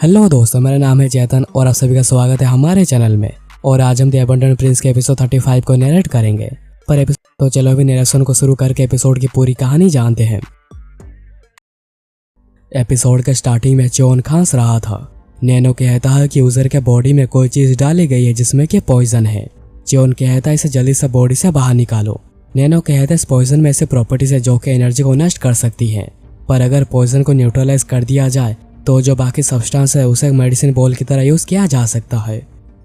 Hello दोस्तों, मेरा नाम है चेतन और आप सभी का स्वागत है हमारे चैनल में। और आज हम द अबंडेंट प्रिंस के एपिसोड 35 को नरेट करेंगे। पर एपिसोड तो चलो अभी नरेशन को शुरू करके एपिसोड की पूरी कहानी जानते हैं। एपिसोड के स्टार्टिंग में चोन खांस रहा था। नैनो कहता है कि यूजर के बॉडी में कोई चीज डाली गई है जिसमें कि पॉइजन है। चोन कहता है इसे जल्दी से बॉडी से बाहर निकालो। नैनो कहता है इस पॉइजन में ऐसे प्रॉपर्टीज है जो कि एनर्जी को नष्ट कर सकती है, पर अगर पॉइजन को न्यूट्रलाइज कर दिया जाए तो जो बाकी सब्सटेंस है उसे मेडिसिन बॉल की तरह यूज किया जा सकता है।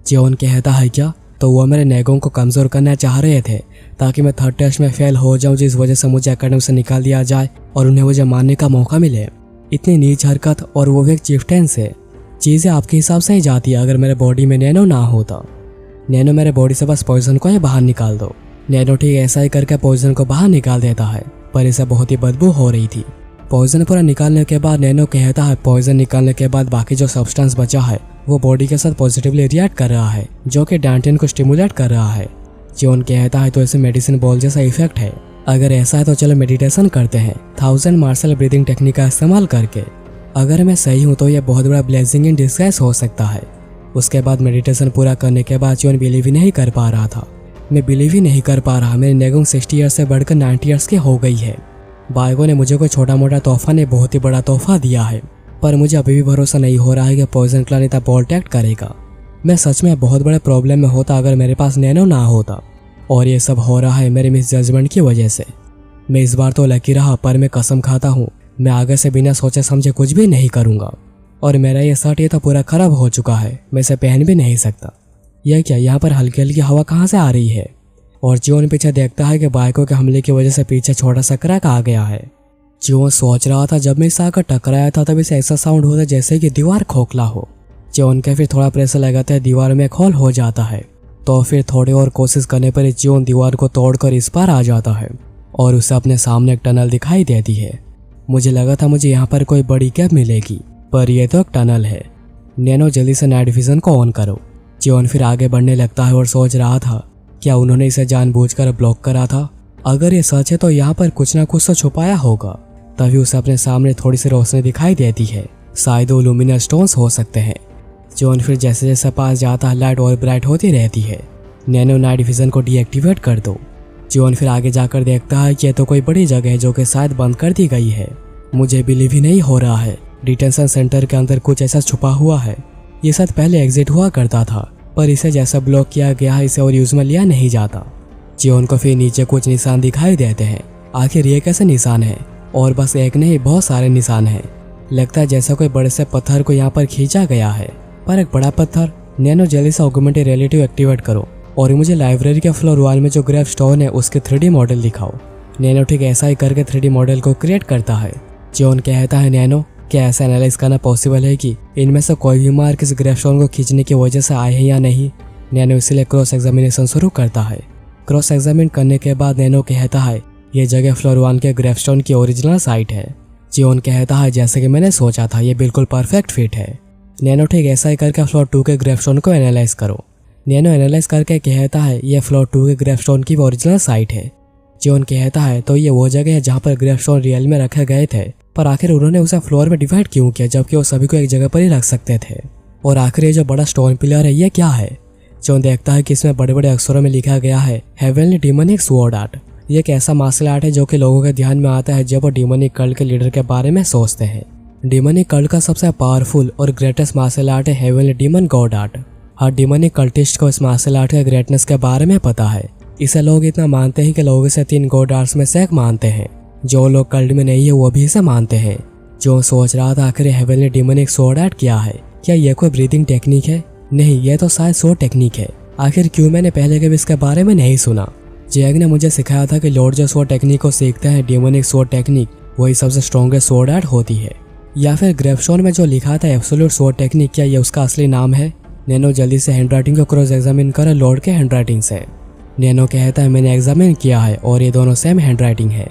जियोन कहता है क्या, तो वो मेरे नेगों को कमजोर करना चाह रहे थे ताकि मैं थर्ड टेस्ट में फेल हो जाऊं, जिस वजह से मुझे एकेडमी से निकाल दिया जाए और उन्हें मुझे मारने का मौका मिले। इतनी नीच हरकत, और वो भी एक चिफ्टेन से। चीजें आपके हिसाब से ही जाती है अगर मेरे बॉडी में नैनो ना होता। नैनो मेरे बॉडी से बस पॉइजन को ही बाहर निकाल दो। नैनो ठीक ऐसा ही करके पॉइजन को बाहर निकाल देता है, पर इसे बहुत ही बदबू हो रही थी। पॉइजन पूरा निकालने के बाद नैनो कहता है पॉइजन निकालने के बाद बाकी जो सब्सटेंस बचा है वो बॉडी के साथ पॉजिटिवली रिएक्ट कर रहा है, जो कि डैंटियन को स्टिमुलेट कर रहा है। जियोन कहता है तो इसे मेडिसिन बॉल जैसा इफेक्ट है। अगर ऐसा है तो चलो मेडिटेशन करते हैं 1000 मार्शल ब्रीदिंग टेक्निक का इस्तेमाल करके। अगर मैं सही हूँ तो यह बहुत बड़ा ब्लेसिंग इन डिस्गाइज हो सकता है। उसके बाद मेडिटेशन पूरा करने के बाद जियोन बिलीव ही नहीं कर पा रहा था। मैं बिलीव ही नहीं कर पा रहा, मेरी नेगोंग 60 ईयर्स से बढ़कर 90 ईयर्स की हो गई है। बायगो ने मुझे कोई छोटा मोटा तोहफा ने बहुत ही बड़ा तोहफा दिया है, पर मुझे अभी भी भरोसा नहीं हो रहा है कि पॉइजन क्लैन इतना प्रोटेक्ट करेगा। मैं सच में बहुत बड़े प्रॉब्लम में होता अगर मेरे पास नैनो ना होता, और ये सब हो रहा है मेरे मिस जजमेंट की वजह से। मैं इस बार तो लकी रहा, पर मैं कसम खाता हूँ मैं आगे से बिना सोचे समझे कुछ भी नहीं करूँगा। और मेरा ये शर्ट ये तो पूरा खराब हो चुका है, मैं इसे पहन भी नहीं सकता। यह क्या, यहाँ पर हल्की हल्की हवा कहाँ से आ रही है? और जियोन पीछे देखता है कि बाइकों के हमले की वजह से पीछे छोटा सा क्रैक आ गया है। जियोन सोच रहा था जब मैं इसे आकर टकराया था तब इसे ऐसा साउंड होता जैसे कि दीवार खोखला हो। जियोन के फिर थोड़ा प्रेशर लगाता है, दीवार में एक होल हो जाता है। तो फिर थोड़ी और कोशिश करने पर जियोन दीवार को तोड़कर इस पार आ जाता है और उसे अपने सामने एक टनल दिखाई देती है। मुझे लगा था मुझे यहाँ पर कोई बड़ी कैब मिलेगी, पर यह तो एक टनल है। नैनो जल्दी से नाइट विजन को ऑन करो। जियोन फिर आगे बढ़ने लगता है और सोच रहा था क्या उन्होंने इसे जानबूझकर ब्लॉक करा था? अगर ये सच है तो यहाँ पर कुछ ना कुछ तो छुपाया होगा। तभी उसे अपने सामने थोड़ी सी रोशनी दिखाई देती है, शायद वो लुमिनस स्टोन्स हो सकते हैं। जॉन फिर जैसे जैसे पास जाता है लाइट और ब्राइट होती रहती है। नैनो नाइट विजन को डीएक्टिवेट कर दो। जॉन फिर आगे जाकर देखता है कि यह तो कोई बड़ी जगह है जो कि शायद बंद कर दी गई है। मुझे बिलीव ही नहीं हो रहा है, डिटेंशन सेंटर के अंदर कुछ ऐसा छुपा हुआ है। ये शायद पहले एग्जिट हुआ करता था, पर इसे जैसा ब्लॉक किया गया है इसे और यूज में लिया नहीं जाता। जियोन को फिर नीचे कुछ निशान दिखाई देते हैं। आखिर ये कैसे निशान है? और बस एक नहीं, बहुत सारे निशान हैं। लगता है जैसा कोई बड़े से पत्थर को यहाँ पर खींचा गया है, पर एक बड़ा पत्थर। नैनो जल्दी से ऑगमेंटेड रियलिटी एक्टिवेट करो और मुझे लाइब्रेरी के फ्लोर वॉल में जो ग्रेव स्टोन है उसके 3D मॉडल दिखाओ। नैनो ठीक ऐसा ही करके 3D मॉडल को क्रिएट करता है। जियोन कहता है नैनो क्या ऐसा एनालाइज करना पॉसिबल है कि इनमें से कोई भी मार्क इस ग्रेवस्टोन को खींचने की वजह से आए हैं या नहीं? नैनो इसलिए क्रॉस एग्जामिनेशन शुरू करता है। क्रॉस एग्जामिन करने के बाद नैनो कहता है ये जगह फ्लोर 1 के ग्रेवस्टोन की ओरिजिनल साइट है। जियोन कहता है जैसे कि मैंने सोचा था, ये बिल्कुल परफेक्ट फिट है। नैनो ठीक ऐसा ही करके फ्लोर 2 के ग्रेवस्टोन को एनालाइज करो। नैनो एनालाइज करके कहता है ये फ्लोर 2 के ग्रेवस्टोन की ओरिजिनल साइट है। जियोन कहता है तो ये वो जगह है जहाँ पर ग्रेवस्टोन रियल में रखे गए थे, पर आखिर उन्होंने उसे फ्लोर में डिवाइड क्यों किया जबकि वो सभी को एक जगह पर ही रख सकते थे? और आखिर ये जो बड़ा स्टोन पिलर है ये क्या है? जो देखता है कि इसमें बड़े बड़े अक्षरों में लिखा गया है हेवनली डिमोनिक स्वॉर्ड आर्ट। ये एक ऐसा मार्शल आर्ट है जो कि लोगों के ध्यान में आता है जब वो डिमोनिक कल्ट के लीडर के बारे में सोचते हैं। डिमोनिक कल्ट का सबसे पावरफुल और ग्रेटेस्ट मार्शल आर्ट है हेवनली डिमन गॉड आर्ट। हर डिमोनिक कल्टिस्ट को इस मार्शल आर्ट के ग्रेटनेस के बारे में पता है। इसे लोग इतना मानते हैं कि लोग इसे 3 गॉड आर्ट्स में से एक मानते हैं। जो लोग कल्ट में नहीं है वो भी इसे मानते हैं। जो सोच रहा था आखिर हेवनली डिमोनिक स्वॉर्ड आर्ट क्या है? क्या यह कोई ब्रीदिंग टेक्निक है? नहीं, यह तो शायद स्वॉर्ड टेक्निक है। आखिर क्यों मैंने पहले कभी इसके बारे में नहीं सुना? जैग ने मुझे सिखाया था कि लॉर्ड जो स्वॉर्ड टेक्निक को सीखते हैं डिमोनिक स्वॉर्ड टेक्निक वही सबसे स्ट्रॉन्गेस्ट स्वॉर्ड आर्ट होती है। या फिर ग्रेवस्टोन में जो लिखा था एब्सोल्यूट स्वॉर्ड टेक्निक, क्या ये उसका असली नाम है? नैनो जल्दी से हैंडराइटिंग को क्रॉस एग्जामिन कर लॉर्ड के हैंडराइटिंग से। नैनो कहता है मैंने एग्जामिन किया है और ये दोनों सेम हैंडराइटिंग है।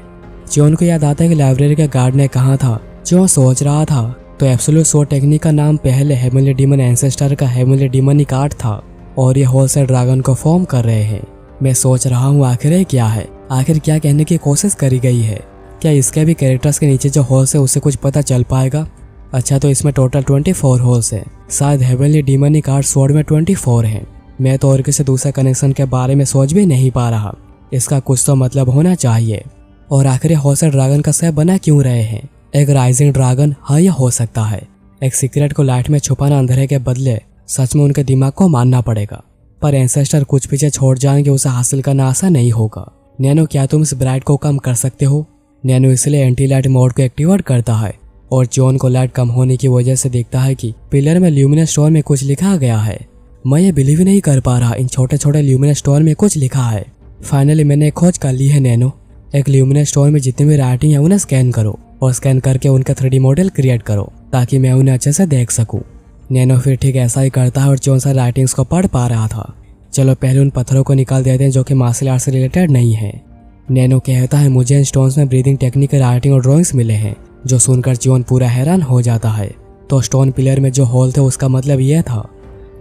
जियोन को याद आता है कि लाइब्रेरी के गार्ड ने कहा था। जो सोच रहा था तो एब्सोल्यूट स्वॉर्ड टेक्निक का नाम पहले हेवनली डिमन एंसेस्टर का हेवनली डिमोनिक आर्ट था और ये होलसेल ड्रैगन को फॉर्म कर रहे हैं। मैं सोच रहा हूँ आखिर ये क्या है? आखिर क्या कहने की कोशिश करी गई है? क्या इसके भी कैरेक्टर्स के नीचे जो होल्स है उसे कुछ पता चल पाएगा? अच्छा तो इसमें टोटल 24 होल्स है। शायद हेवनली डीमनिक आर्ट स्वॉर्ड में 24 है। मैं तो और किसी दूसरे कनेक्शन के बारे में सोच भी नहीं पा रहा। इसका कुछ तो मतलब होना चाहिए। और आखिर हॉर्सर ड्रैगन का शेप बना क्यों रहे हैं? एक राइजिंग ड्रैगन, हाँ यह हो सकता है। एक सीक्रेट को लाइट में छुपाना अंधेरे के बदले सच में उनके दिमाग को मानना पड़ेगा। पर एंसेस्टर कुछ पीछे छोड़ जाएंगे, उसे हासिल करना आसान नहीं होगा। नैनो क्या तुम इस ब्राइट को कम कर सकते हो? नैनो इसलिए एंटी लाइट मोड को एक्टिवेट करता है और जॉन को लाइट कम होने की वजह से दिखता है कि पिलर में ल्यूमिनस स्टोन में कुछ लिखा गया है। मैं ये बिलीव नहीं कर पा रहा, इन छोटे छोटे ल्यूमिनस स्टोन में कुछ लिखा है। फाइनली मैंने एक खोज कर ली है नैनो। एक ल्यूमिनस स्टोन में जितनी भी राइटिंग है उन्हें स्कैन करो और स्कैन करके उनका 3D मॉडल क्रिएट करो ताकि मैं उन्हें अच्छे से देख सकूं। नैनो फिर ठीक ऐसा ही करता है और जॉन सा राइटिंग्स को पढ़ पा रहा था। चलो पहले उन पत्थरों को निकाल देते हैं जो कि मार्शल आर्ट से रिलेटेड नहीं है। नैनो कहता है मुझे इन स्टोन्स में ब्रीदिंग टेक्निक, राइटिंग और ड्राइंग्स मिले हैं, जो सुनकर जॉन पूरा हैरान हो जाता है। तो स्टोन पिलर में जो होल थे उसका मतलब यह था।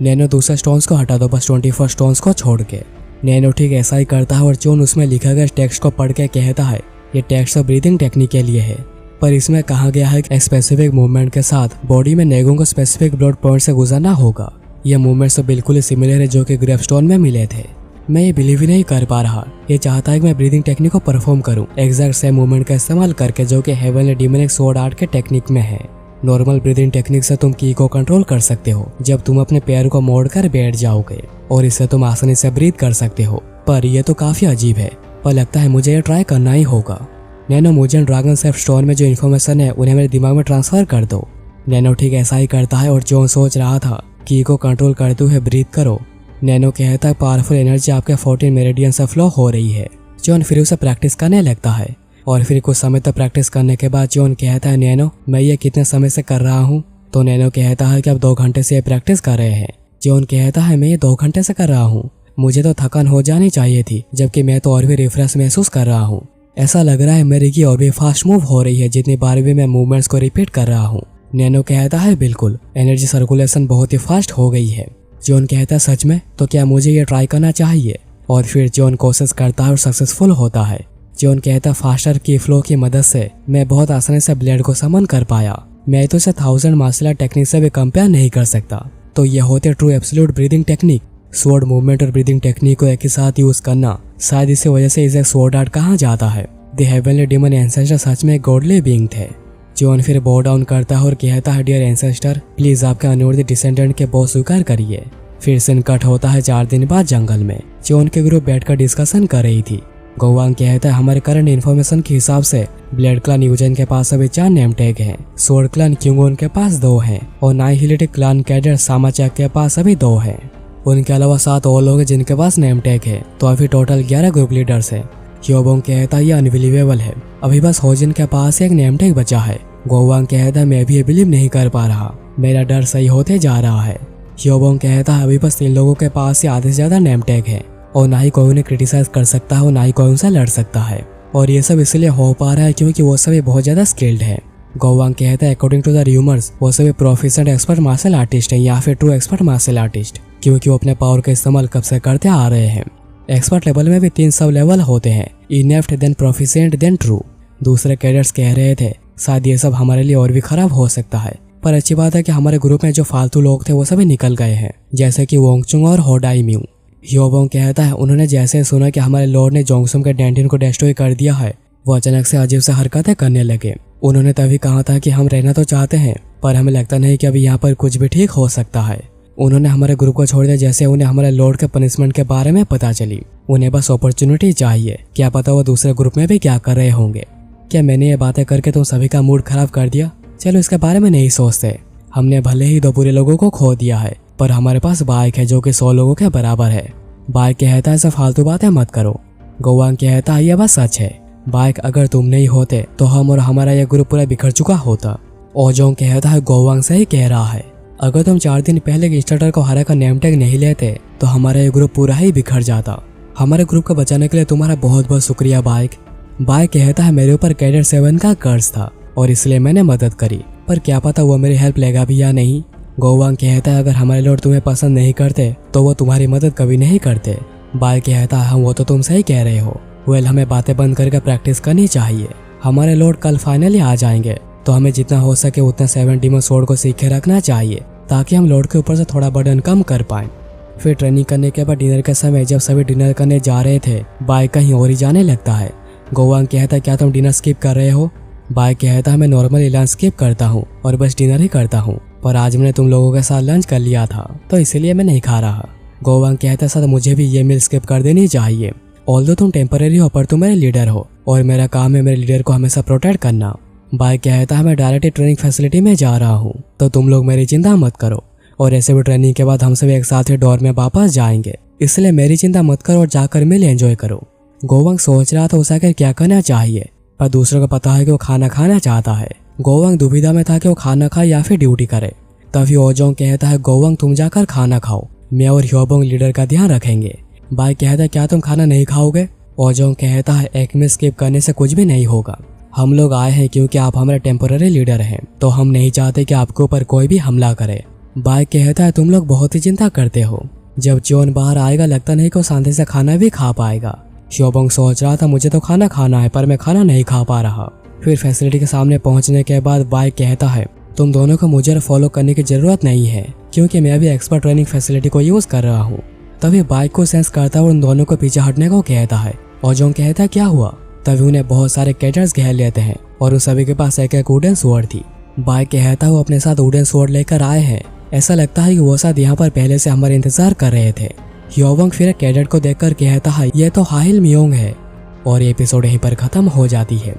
नैनो दूसरे स्टोन्स को हटा दो, बस 24 स्टोन्स को छोड़ के। नैनो ठीक ऐसा ही करता है और जॉन उसमें लिखा गया टेक्स्ट को पढ़ के कहता है ये टेक्स्ट ब्रीदिंग टेक्निक के लिए है, पर इसमें कहा गया है कि स्पेसिफिक मूवमेंट के साथ बॉडी में नेगों को स्पेसिफिक ब्लड पॉइंट से गुजरना होगा। ये मूवमेंट्स तो बिल्कुल ही सिमिलर है जो कि ग्रेवस्टोन में मिले थे। मैं ये बिलीव ही नहीं कर पा रहा। ये चाहता है कि मैं ब्रीदिंग टेक्निक को परफॉर्म करूं एग्जैक्ट सेम मूवमेंट का इस्तेमाल करके जो कि हेवनली डीमनिक स्वॉर्ड आर्ट के टेक्निक में है। नॉर्मल ब्रीदिंग टेक्निक से तुम की को कंट्रोल कर सकते हो जब तुम अपने पैर को मोड़कर बैठ जाओगे और इससे तुम आसानी से ब्रीथ कर सकते हो, पर यह तो काफी अजीब है। पर लगता है मुझे ये ट्राई करना ही होगा। नैनो मुझे ड्रैगन सेफ स्टोन में जो इन्फॉर्मेशन है उन्हें मेरे दिमाग में ट्रांसफर कर दो। नैनो ठीक ऐसा ही करता है और जॉन सोच रहा था की को कंट्रोल करते हुए ब्रीथ करो। नैनो कहता है पावरफुल एनर्जी आपके 14 मेरिडियन से फ्लो हो रही है। जॉन फिर उसे प्रैक्टिस करने लगता है और फिर कुछ समय तक प्रैक्टिस करने के बाद जॉन कहता है नैनो मैं ये कितने समय से कर रहा हूँ? तो नैनो कहता है कि आप 2 घंटे से प्रैक्टिस कर रहे हैं। जॉन कहता है मैं ये 2 घंटे से कर रहा हूँ, मुझे तो थकान हो जानी चाहिए थी, जबकि मैं तो और भी रिफ्रेश महसूस कर रहा हूँ। ऐसा लग रहा है मेरी की और भी फास्ट मूव हो रही है जितनी बार भी मैं मूवमेंट्स को रिपीट कर रहा हूँ। नैनो कहता है बिल्कुल, एनर्जी सर्कुलेशन बहुत ही फास्ट हो गई है। जॉन कहता है सच में? तो क्या मुझे ये ट्राई करना चाहिए? और फिर जॉन कोशिश करता है और सक्सेसफुल होता है। जॉन कहता है फास्टर की फ्लो की मदद से मैं बहुत आसानी से ब्लेड को समन कर पाया। मैं तो इसे 1000 मार्शल आर्ट टेक्निक से भी कंपेयर नहीं कर सकता। तो ये होते true absolute breathing technique. Sword movement और ब्रीदिंग टेक्निक को एक ही साथ यूज करना, शायद इसी वजह से इसे स्वॉर्ड आर्ट कहा जाता है। द हेवनली डीमन एंसेस्टर सच में गॉडली बीइंग थे। जॉन फिर बो डाउन करता है और कहता है डियर एंसेस्टर प्लीज आपके अनवर्दी डिसेंडेंट के बॉस स्वीकार करिए। फिर सीन कट होता है 4 दिन बाद जंगल में। जॉन के ग्रुप बैठकर डिस्कशन कर रही थी। गोवांग कहता है हमारे करंट इन्फॉर्मेशन के हिसाब से ब्लेड क्लान यूजन के पास अभी 4 नेम टैग हैं, स्वॉर्ड क्लान क्यूंगोन के पास 2 हैं और नाइहिलिटिक क्लान कैडर सामाचक के पास अभी 2 हैं। उनके अलावा 7 और लोग हैं जिनके पास नेम टैग है, तो अभी टोटल 11 ग्रुप लीडर्स हैं। ह्योबोंग कहता है ये अनबिलीवेबल है, अभी बस होजिन के पास एक नेम टैग बचा है। गोवांग कहता है मैं भी बिलीव नहीं कर पा रहा, मेरा डर सही होते जा रहा है। ह्योबोंग कहता है अभी बस 3 लोगों के पास ही आधे से ज्यादा नेम टैग है और ना ही कोई उन्हें क्रिटिसाइज कर सकता है और ना ही कोई उनसे लड़ सकता है, और ये सब इसलिए हो पा रहा है क्योंकि वो सभी बहुत ज्यादा स्किल्ड है। गोवांग कहता है अकॉर्डिंग टू द र्यूमर्स वो सभी प्रोफिशिएंट एक्सपर्ट मार्शल आर्टिस्ट हैं या फिर ट्रू एक्सपर्ट मार्शल आर्टिस्ट, क्योंकि वो अपने पावर का इस्तेमाल कब से करते आ रहे हैं। एक्सपर्ट लेवल में भी 3 सब लेवल होते हैं, इनेफ्ट देन प्रोफिशिएंट देन ट्रू। दूसरे कैडर्स कह रहे थे शायद ये सब हमारे लिए और भी खराब हो सकता है, पर अच्छी बात है कि हमारे ग्रुप में जो फालतू लोग थे वो सभी निकल गए हैं, जैसे कि वोंगचुंग और होडाई म्यू। ह्योबोंग कहता है उन्होंने जैसे सुना कि हमारे लॉर्ड ने जोंगसुम के डेंटिन को डिस्ट्रॉय कर दिया है, वो अचानक से अजीब से हरकतें करने लगे। उन्होंने तभी कहा था कि हम रहना तो चाहते हैं पर हमें लगता नहीं कि अभी यहाँ पर कुछ भी ठीक हो सकता है। उन्होंने हमारे ग्रुप को छोड़ दिया जैसे उन्हें हमारे लॉर्ड के पनिशमेंट के बारे में पता चली। उन्हें बस अपॉर्चुनिटी चाहिए, क्या पता वो दूसरे ग्रुप में भी क्या कर रहे होंगे। क्या मैंने ये बातें करके तुम सभी का मूड खराब कर दिया? चलो इसके बारे में नहीं सोचते। हमने भले ही 2 बुरे लोगों को खो दिया है, पर हमारे पास बाइक है जो कि 100 लोगों के बराबर है। बाइक कहता है सब फालतू बातें मत करो। गोवांग कहता है यह बात सच है, बाइक अगर तुम नहीं होते तो हम और हमारा यह ग्रुप पूरा बिखर चुका होता। ओजोंग कहता है गोवांग सही कह रहा है, अगर तुम 4 दिन पहले किकस्टार्टर को हरा का नेम टैग नहीं लेते तो हमारा यह ग्रुप पूरा ही बिखर जाता। हमारे ग्रुप को बचाने के लिए तुम्हारा बहुत बहुत शुक्रिया बाइक। बाइक कहता है मेरे ऊपर कैडेट 7 का कर्ज था और इसलिए मैंने मदद करी, पर क्या पता वो मेरी हेल्प लेगा भी या नहीं। गोवांग कहता है अगर हमारे लॉर्ड तुम्हें पसंद नहीं करते तो वो तुम्हारी मदद कभी नहीं करते। बाइक कहता है वो तो तुम सही कह रहे हो। वेल हमें बातें बंद करके प्रैक्टिस करनी चाहिए, हमारे लॉर्ड कल फाइनली आ जाएंगे, तो हमें जितना हो सके उतना 7 डीमन स्वॉर्ड को सीख के रखना चाहिए ताकि हम लॉर्ड के ऊपर से थोड़ा बर्डन कम कर पाएं। फिर ट्रेनिंग करने के बाद डिनर के समय जब सभी डिनर करने जा रहे थे, बाय कहीं और ही जाने लगता है। गोवांग कहता क्या तुम डिनर स्किप कर रहे हो? बाय कहता है मैं नॉर्मली लंच स्किप करता हूँ और बस डिनर ही करता हूँ, पर आज मैंने तुम लोगों के साथ लंच कर लिया था तो इसीलिए मैं नहीं खा रहा। गोवांग कहता सर मुझे भी ये मील स्किप कर देनी चाहिए। ऑल्दो तुम टेम्पररी हो पर तुम मेरे लीडर हो और मेरा काम है मेरे लीडर को हमेशा प्रोटेक्ट करना। बाय कहता है मैं डायरेक्ट ट्रेनिंग फैसिलिटी में जा रहा हूँ तो तुम लोग मेरी चिंता मत करो, और ऐसे भी ट्रेनिंग के बाद हम सब एक साथ ही डोर में वापस जाएंगे, इसलिए मेरी चिंता मत करो और जाकर मिल एंजॉय करो। गोवांग सोच रहा था उसे आखिर क्या करना चाहिए, पर दूसरों को पता है कि वो खाना खाना चाहता है। गोवांग दुविधा में था कि वो खाना खाए या फिर ड्यूटी करे। तभी ओजोंग कहता है गोवांग तुम जाकर खाना खाओ, मैं और ह्योबोंग लीडर का ध्यान रखेंगे। बाय कहता है क्या तुम खाना नहीं खाओगे? ओजोंग कहता है एक में स्किप करने से कुछ भी नहीं होगा। हम लोग आए हैं क्योंकि आप हमारे टेम्पोररी लीडर हैं, तो हम नहीं चाहते कि आपके ऊपर कोई भी हमला करे। बाय कहता है तुम लोग बहुत ही चिंता करते हो, जब जोन बाहर आएगा लगता नहीं कि वो शांति से खाना भी खा पाएगा। ह्योबोंग सोच रहा था मुझे तो खाना खाना है पर मैं खाना नहीं खा पा रहा। फिर फैसिलिटी के सामने पहुंचने के बाद बाय कहता है तुम दोनों को मुझे फॉलो करने की जरूरत नहीं है क्योंकि मैं अभी एक्सपर्ट ट्रेनिंग फैसिलिटी को यूज कर रहा हूँ। तभी बाइक को सेंस करता हुआ उन दोनों को पीछे हटने को कहता है। ओजोंग कहता है क्या हुआ? तभी उन्हें बहुत सारे कैडेट्स घेर लेते हैं और उन सभी के पास एक एक वुडन स्वॉर्ड थी। बाइक कहता है वो अपने साथ वुडन स्वॉर्ड लेकर आए हैं, ऐसा लगता है कि वो साथ यहाँ पर पहले से हमारे इंतजार कर रहे थे। ह्योबोंग फिर कैडेट को देखकर कहता है ये तो हाहिल मियोंग है, और ये एपिसोड यहीं पर खत्म हो जाती है।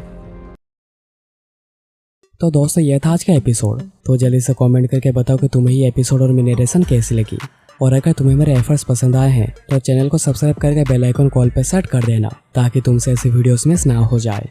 तो दोस्तों ये था आज का एपिसोड। तो जल्दी से कमेंट करके बताओ कि तुम्हें ये एपिसोड और मेरी नरेशन कैसी लगी, और अगर तुम्हें मेरे एफर्ट्स पसंद आए हैं तो चैनल को सब्सक्राइब करके बेल आइकन कॉल पे सेट कर देना ताकि तुमसे ऐसी वीडियोस मिस ना हो जाए।